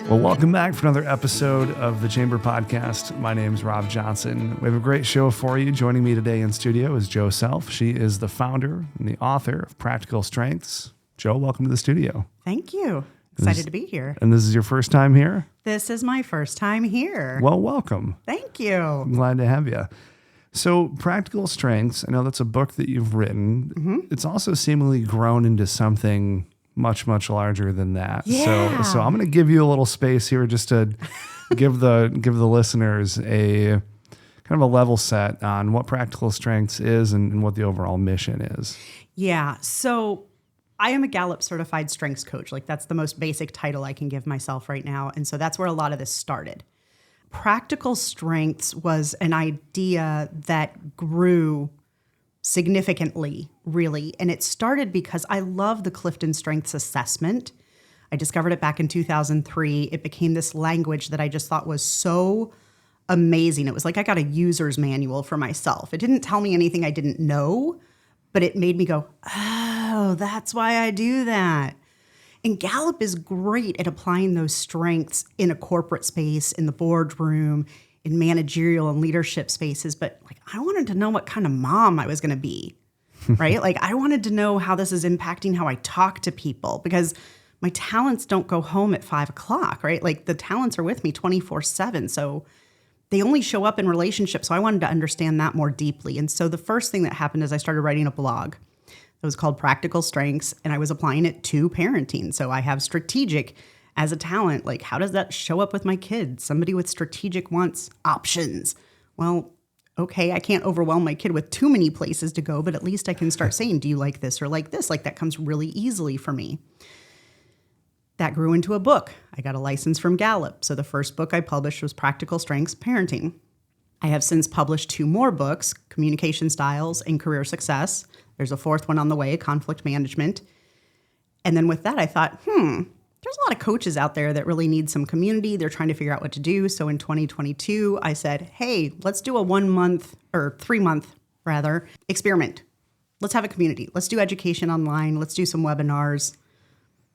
Well, welcome back for another episode of the Chamber Podcast. My name is Rob Johnson. We have a great show for you. Joining me today in studio is Jo Self. She is the founder and the author of Practical Strengths. Jo, welcome to the studio. Thank you. Excited to be here. And this is your first time here? This is my first time here. Well, welcome. Thank you. I'm glad to have you. So, Practical Strengths, I know that's a book that you've written. Mm-hmm. It's also seemingly grown into something much, much larger than that. Yeah. So I'm going to give you a little space here just to give the listeners a kind of a level set on what Practical Strengths is and what the overall mission is. Yeah. So I am a Gallup certified strengths coach. Like that's the most basic title I can give myself right now. And so that's where a lot of this started. Practical Strengths was an idea that grew significantly, really. And it started because I love the Clifton Strengths Assessment. I discovered it back in 2003. It became this language that I just thought was so amazing. It was like I got a user's manual for myself. It didn't tell me anything I didn't know, but it made me go, oh, that's why I do that. And Gallup is great at applying those strengths in a corporate space, in the boardroom, in managerial and leadership spaces. But like, I wanted to know what kind of mom I was going to be, right? Like I wanted to know how this is impacting how I talk to people, because my talents don't go home at 5:00, right? Like the talents are with me 24/7. So they only show up in relationships. So I wanted to understand that more deeply. And so the first thing that happened is I started writing a blog that was called Practical Strengths, and I was applying it to parenting. So I have strategic as a talent. Like, how does that show up with my kids? Somebody with strategic wants options. Well, okay, I can't overwhelm my kid with too many places to go, but at least I can start saying, do you like this or like this? Like that comes really easily for me. That grew into a book. I got a license from Gallup. So the first book I published was Practical Strengths Parenting. I have since published 2 more books, Communication Styles and Career Success. There's a 4th one on the way, Conflict Management. And then with that, I thought, there's a lot of coaches out there that really need some community. They're trying to figure out what to do. So in 2022, I said, hey, let's do a 1 month or 3 month rather experiment. Let's have a community. Let's do education online. Let's do some webinars.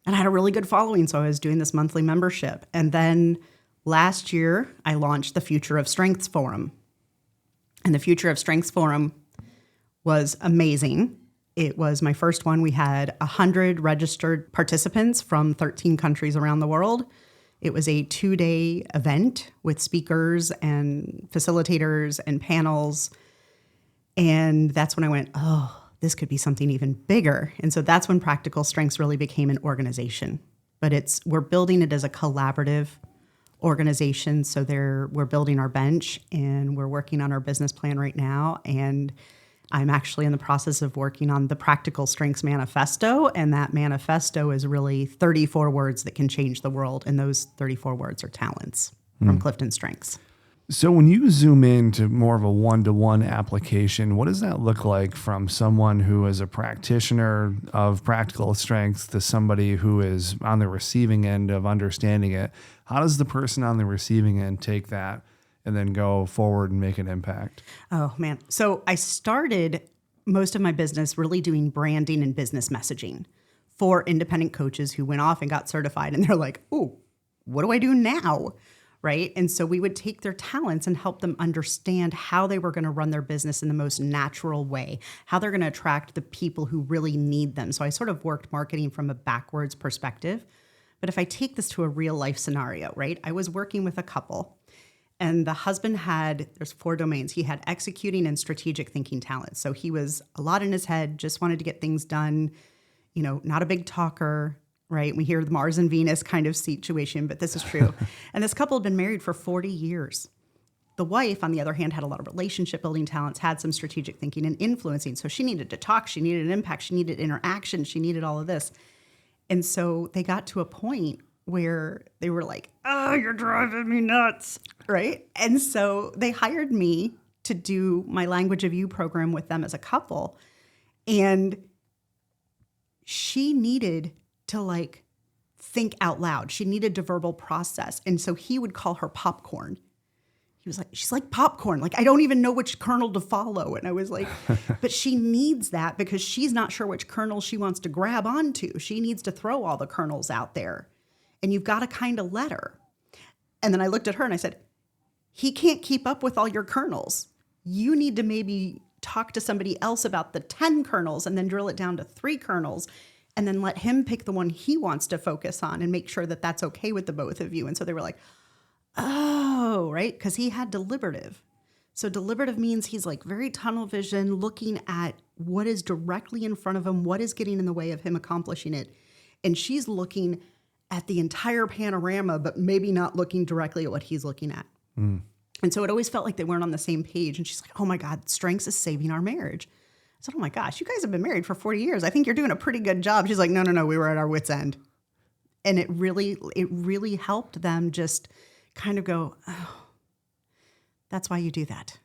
And I had a really good following. So I was doing this monthly membership. And then last year, I launched the Future of Strengths Forum. And the Future of Strengths Forum was amazing. It was my first one. We had 100 registered participants from 13 countries around the world. It was a 2-day event with speakers and facilitators and panels. And that's when I went, oh, this could be something even bigger. And so that's when Practical Strengths really became an organization. But we're building it as a collaborative organization. So we're building our bench and we're working on our business plan right now. And I'm actually in the process of working on the Practical Strengths Manifesto, and that manifesto is really 34 words that can change the world, and those 34 words are talents from Clifton Strengths. So when you zoom into more of a one-to-one application, what does that look like from someone who is a practitioner of Practical Strengths to somebody who is on the receiving end of understanding it? How does the person on the receiving end take that and then go forward and make an impact? Oh, man. So I started most of my business really doing branding and business messaging for independent coaches who went off and got certified. And they're like, oh, what do I do now? Right? And so we would take their talents and help them understand how they were going to run their business in the most natural way, how they're going to attract the people who really need them. So I sort of worked marketing from a backwards perspective. But if I take this to a real life scenario, right? I was working with a couple. And the husband there's 4 domains. He had executing and strategic thinking talents. So he was a lot in his head, just wanted to get things done, not a big talker, right? We hear the Mars and Venus kind of situation, but this is true. And this couple had been married for 40 years. The wife, on the other hand, had a lot of relationship building talents, had some strategic thinking and influencing. So she needed to talk, she needed an impact, she needed interaction, she needed all of this. And so they got to a point where they were like, oh, you're driving me nuts, right? And so they hired me to do my Language of You program with them as a couple. And she needed to think out loud. She needed to verbal process. And so he would call her popcorn. He was like, she's like popcorn. I don't even know which kernel to follow. And I was like, but she needs that because she's not sure which kernel she wants to grab onto. She needs to throw all the kernels out there. And you've got to kind of let her, And then I looked at her and I said, he can't keep up with all your kernels. You need to maybe talk to somebody else about the 10 kernels and then drill it down to 3 kernels and then let him pick the one he wants to focus on and make sure that that's okay with the both of you. And so they were like, oh, right? Because he had deliberative. So deliberative means he's like very tunnel vision, looking at what is directly in front of him, what is getting in the way of him accomplishing it. And she's looking at the entire panorama, but maybe not looking directly at what he's looking at. And so it always felt like they weren't on the same page. And she's like, oh my God, strengths is saving our marriage. I said, oh my gosh, you guys have been married for 40 years. I think you're doing a pretty good job. She's like, no, we were at our wits' end. And it really helped them just kind of go, oh, that's why you do that.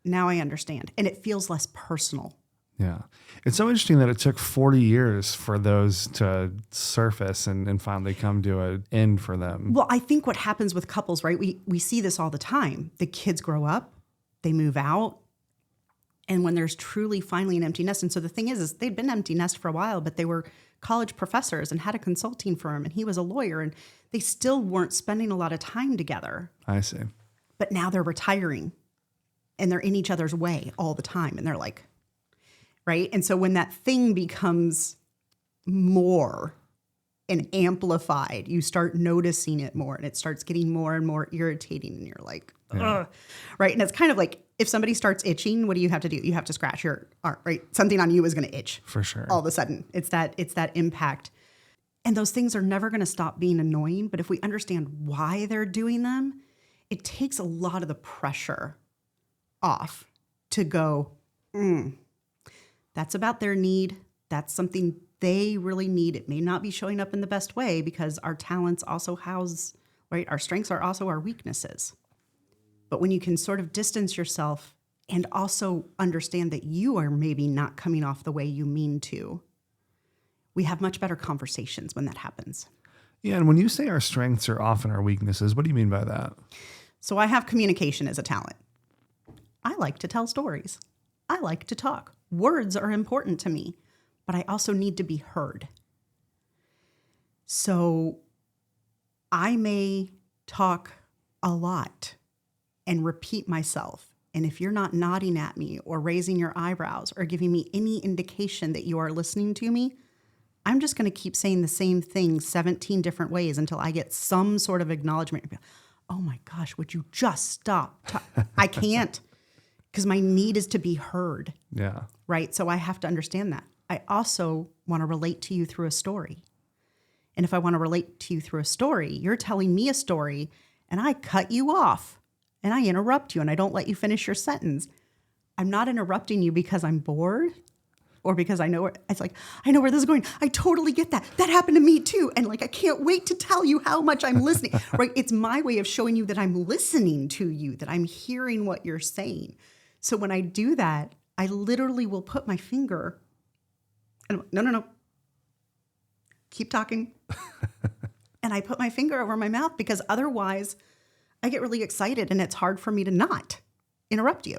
Now I understand. And it feels less personal. Yeah. It's so interesting that it took 40 years for those to surface and finally come to an end for them. Well, I think what happens with couples, right? We see this all the time. The kids grow up, they move out, and when there's truly finally an empty nest. And so the thing is they'd been empty nest for a while, but they were college professors and had a consulting firm, and he was a lawyer, and they still weren't spending a lot of time together. I see. But now they're retiring, and they're in each other's way all the time, and they're like, right? And so when that thing becomes more and amplified, you start noticing it more, and it starts getting more and more irritating, and you're like, ugh. Right? And it's kind of like if somebody starts itching, what do you have to do? You have to scratch your arm, right? Something on you is going to itch. For sure. All of a sudden. It's that impact. And those things are never going to stop being annoying, but if we understand why they're doing them, it takes a lot of the pressure off to go, that's about their need. That's something they really need. It may not be showing up in the best way because our talents also house, right? Our strengths are also our weaknesses. But when you can sort of distance yourself and also understand that you are maybe not coming off the way you mean to, we have much better conversations when that happens. Yeah. And when you say our strengths are often our weaknesses, what do you mean by that? So I have communication as a talent. I like to tell stories. I like to talk. Words are important to me, but I also need to be heard. So I may talk a lot and repeat myself. And if you're not nodding at me or raising your eyebrows or giving me any indication that you are listening to me, I'm just going to keep saying the same thing 17 different ways until I get some sort of acknowledgement. Oh my gosh, would you just stop? I can't, because my need is to be heard. Yeah. Right? So I have to understand that. I also want to relate to you through a story. And if I want to relate to you through a story, you're telling me a story and I cut you off and I interrupt you and I don't let you finish your sentence. I'm not interrupting you because I'm bored or because I know where this is going. I totally get that. That happened to me too. And like, I can't wait to tell you how much I'm listening, right? It's my way of showing you that I'm listening to you, that I'm hearing what you're saying. So when I do that, I literally will put my finger and no. Keep talking. And I put my finger over my mouth because otherwise I get really excited and it's hard for me to not interrupt you.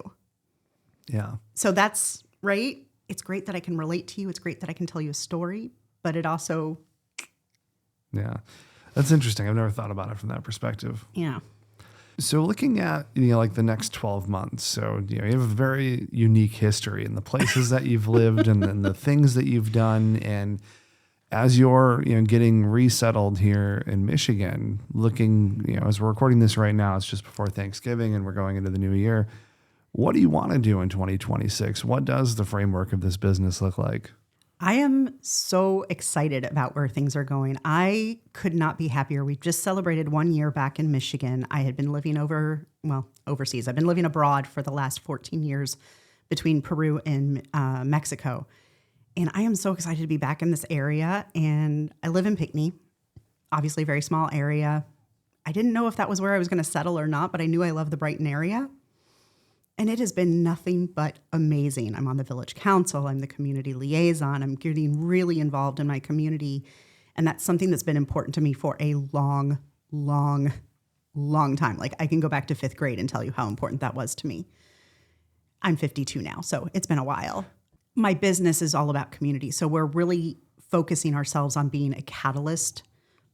Yeah. So that's right. It's great that I can relate to you. It's great that I can tell you a story, but it also. Yeah. That's interesting. I've never thought about it from that perspective. Yeah. So looking at, like the next 12 months, so, you have a very unique history in the places that you've lived and the things that you've done. And as you're, getting resettled here in Michigan, looking, as we're recording this right now, it's just before Thanksgiving and we're going into the new year. What do you want to do in 2026? What does the framework of this business look like? I am so excited about where things are going. I could not be happier. We've just celebrated 1 year back in Michigan. I had been living overseas. I've been living abroad for the last 14 years between Peru and Mexico. And I am so excited to be back in this area. And I live in Pinckney, obviously a very small area. I didn't know if that was where I was going to settle or not, but I knew I loved the Brighton area. And it has been nothing but amazing. I'm on the village council. I'm the community liaison. I'm getting really involved in my community. And that's something that's been important to me for a long, long, long time. Like I can go back to 5th grade and tell you how important that was to me. I'm 52 now, so it's been a while. My business is all about community. So we're really focusing ourselves on being a catalyst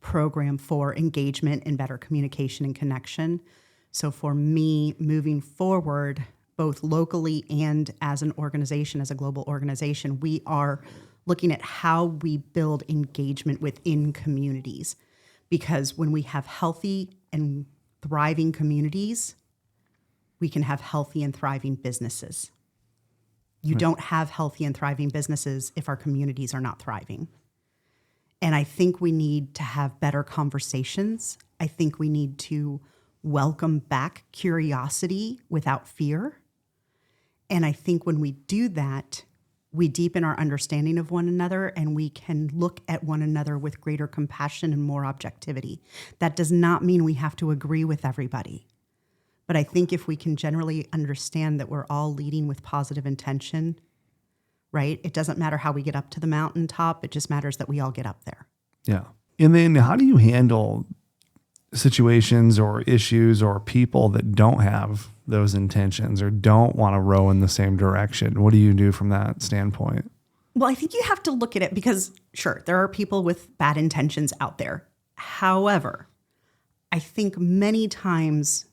program for engagement and better communication and connection. So for me, moving forward, both locally and as an organization, as a global organization, we are looking at how we build engagement within communities. Because when we have healthy and thriving communities, we can have healthy and thriving businesses. You don't have healthy and thriving businesses if our communities are not thriving. And I think we need to have better conversations. I think we need to welcome back curiosity without fear. And I think when we do that, we deepen our understanding of one another and we can look at one another with greater compassion and more objectivity. That does not mean we have to agree with everybody. But I think if we can generally understand that we're all leading with positive intention, right? It doesn't matter how we get up to the mountaintop. It just matters that we all get up there. Yeah. And then how do you handle situations or issues or people that don't have those intentions or don't want to row in the same direction? What do you do from that standpoint? Well, I think you have to look at it because, sure, there are people with bad intentions out there. However, I think many times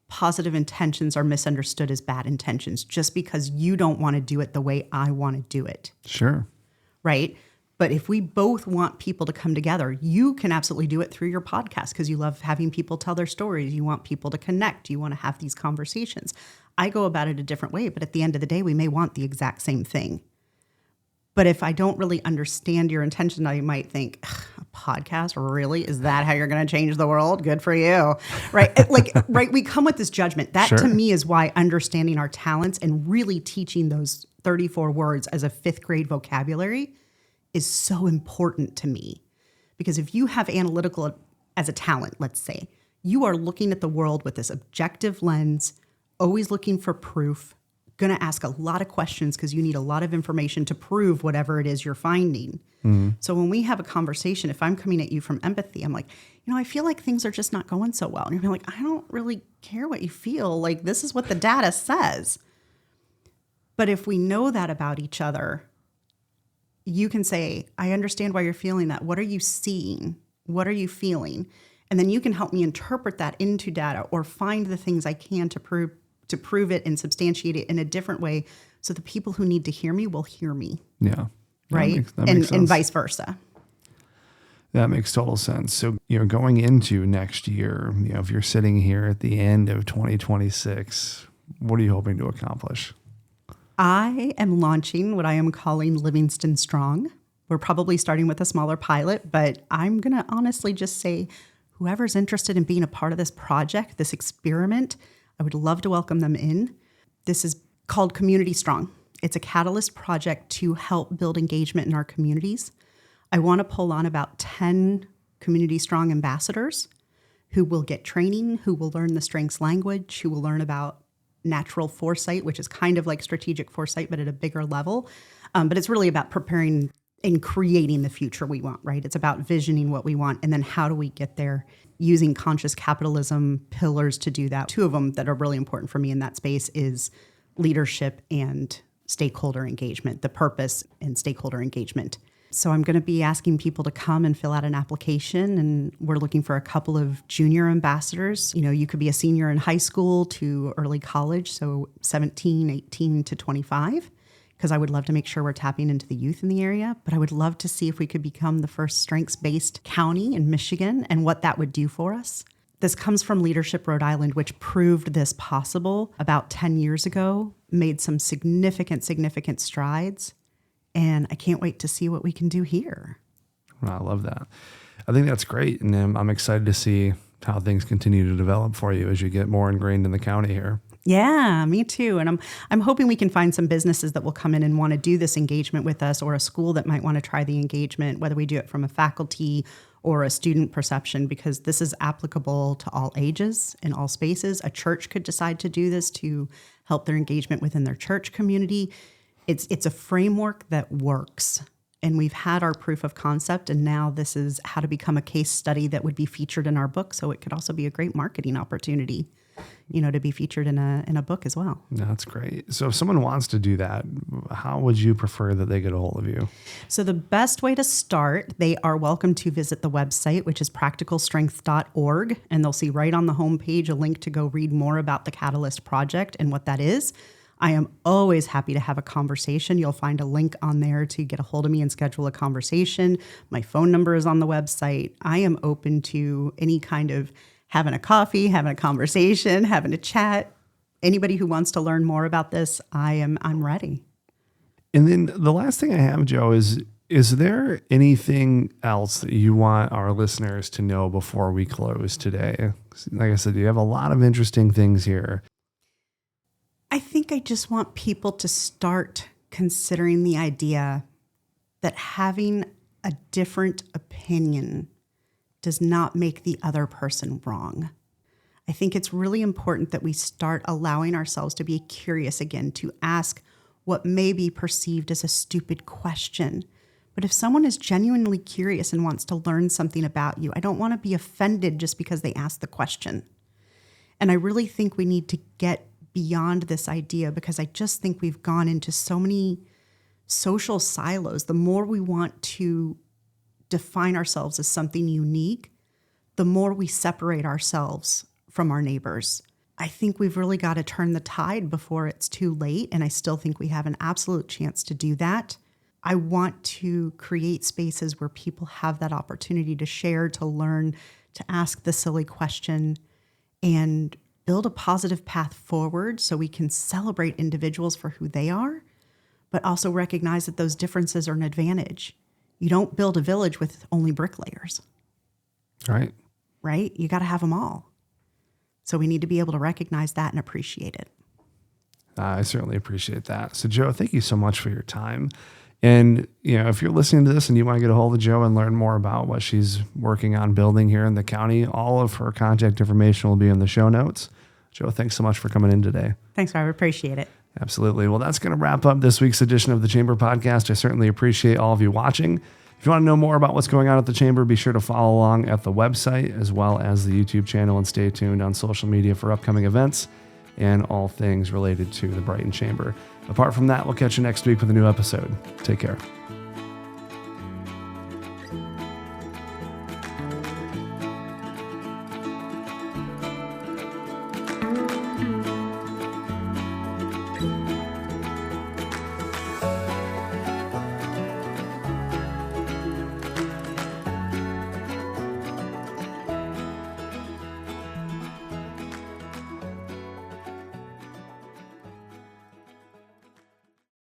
positive intentions are misunderstood as bad intentions just because you don't want to do it the way I want to do it. Sure. Right? But if we both want people to come together, you can absolutely do it through your podcast because you love having people tell their stories. You want people to connect. You want to have these conversations. I go about it a different way, but at the end of the day, we may want the exact same thing. But if I don't really understand your intention, I might think, a podcast, really? Is that how you're going to change the world? Good for you. Right? Right. We come with this judgment. That to me is why understanding our talents and really teaching those 34 words as a 5th grade vocabulary is so important to me. Because if you have analytical as a talent, let's say, you are looking at the world with this objective lens, always looking for proof, going to ask a lot of questions because you need a lot of information to prove whatever it is you're finding. Mm-hmm. So when we have a conversation, if I'm coming at you from empathy, I'm like, I feel like things are just not going so well. And you're like, I don't really care what you feel. Like, this is what the data says. But if we know that about each other, you can say, I understand why you're feeling that. What are you seeing? What are you feeling? And then you can help me interpret that into data or find the things I can to prove it and substantiate it in a different way so the people who need to hear me will hear me. Yeah. Right? That makes sense. And vice versa. That makes total sense. So, going into next year, if you're sitting here at the end of 2026, what are you hoping to accomplish? I am launching what I am calling Livingston Strong. We're probably starting with a smaller pilot, but I'm going to honestly just say whoever's interested in being a part of this project, this experiment, I would love to welcome them in. This is called Community Strong. It's a catalyst project to help build engagement in our communities. I want to pull on about 10 Community Strong ambassadors who will get training, who will learn the strengths language, who will learn about natural foresight, which is kind of like strategic foresight, but at a bigger level. But it's really about preparing and creating the future we want, right? It's about visioning what we want. And then how do we get there using conscious capitalism pillars to do that? 2 of them that are really important for me in that space is leadership and stakeholder engagement, the purpose and stakeholder engagement. So I'm going to be asking people to come and fill out an application, and we're looking for a couple of junior ambassadors. You could be a senior in high school to early college, so 17, 18 to 25, because I would love to make sure we're tapping into the youth in the area. But I would love to see if we could become the first strengths-based county in Michigan and what that would do for us. This comes from Leadership Rhode Island, which proved this possible about 10 years ago, made some significant strides. And I can't wait to see what we can do here. I love that. I think that's great. And I'm excited to see how things continue to develop for you as you get more ingrained in the county here. Yeah, me too. And I'm hoping we can find some businesses that will come in and want to do this engagement with us, or a school that might want to try the engagement, whether we do it from a faculty or a student perception, because this is applicable to all ages and all spaces. A church could decide to do this to help their engagement within their church community. It's a framework that works, and we've had our proof of concept, and now this is how to become a case study that would be featured in our book, so it could also be a great marketing opportunity. to be featured in a book as well. That's great. So if someone wants to do that, how would you prefer that they get a hold of you? So the best way to start, they are welcome to visit the website, which is practicalstrength.org, and they'll see right on the homepage a link to go read more about the Catalyst Project and what that is. I am always happy to have a conversation. You'll find a link on there to get a hold of me and schedule a conversation. My phone number is on the website. I am open to any kind of having a coffee, having a conversation, having a chat. Anybody who wants to learn more about this, I'm ready. And then the last thing I have, Joe, is there anything else that you want our listeners to know before we close today? Like I said, you have a lot of interesting things here. I think I just want people to start considering the idea that having a different opinion does not make the other person wrong. I think it's really important that we start allowing ourselves to be curious again, to ask what may be perceived as a stupid question. But if someone is genuinely curious and wants to learn something about you, I don't want to be offended just because they asked the question. And I really think we need to get beyond this idea, because I just think we've gone into so many social silos. The more we want to define ourselves as something unique, the more we separate ourselves from our neighbors. I think we've really got to turn the tide before it's too late, and I still think we have an absolute chance to do that. I want to create spaces where people have that opportunity to share, to learn, to ask the silly question, and build a positive path forward so we can celebrate individuals for who they are, but also recognize that those differences are an advantage. You don't build a village with only bricklayers. Right. Right? You got to have them all. So we need to be able to recognize that and appreciate it. I certainly appreciate that. So, Joe, thank you so much for your time. And, if you're listening to this and you want to get a hold of Joe and learn more about what she's working on building here in the county, all of her contact information will be in the show notes. Joe, thanks so much for coming in today. Thanks, Rob. Appreciate it. Absolutely. Well, that's going to wrap up this week's edition of the Chamber Podcast. I certainly appreciate all of you watching. If you want to know more about what's going on at the Chamber, be sure to follow along at the website as well as the YouTube channel, and stay tuned on social media for upcoming events and all things related to the Brighton Chamber. Apart from that, we'll catch you next week with a new episode. Take care.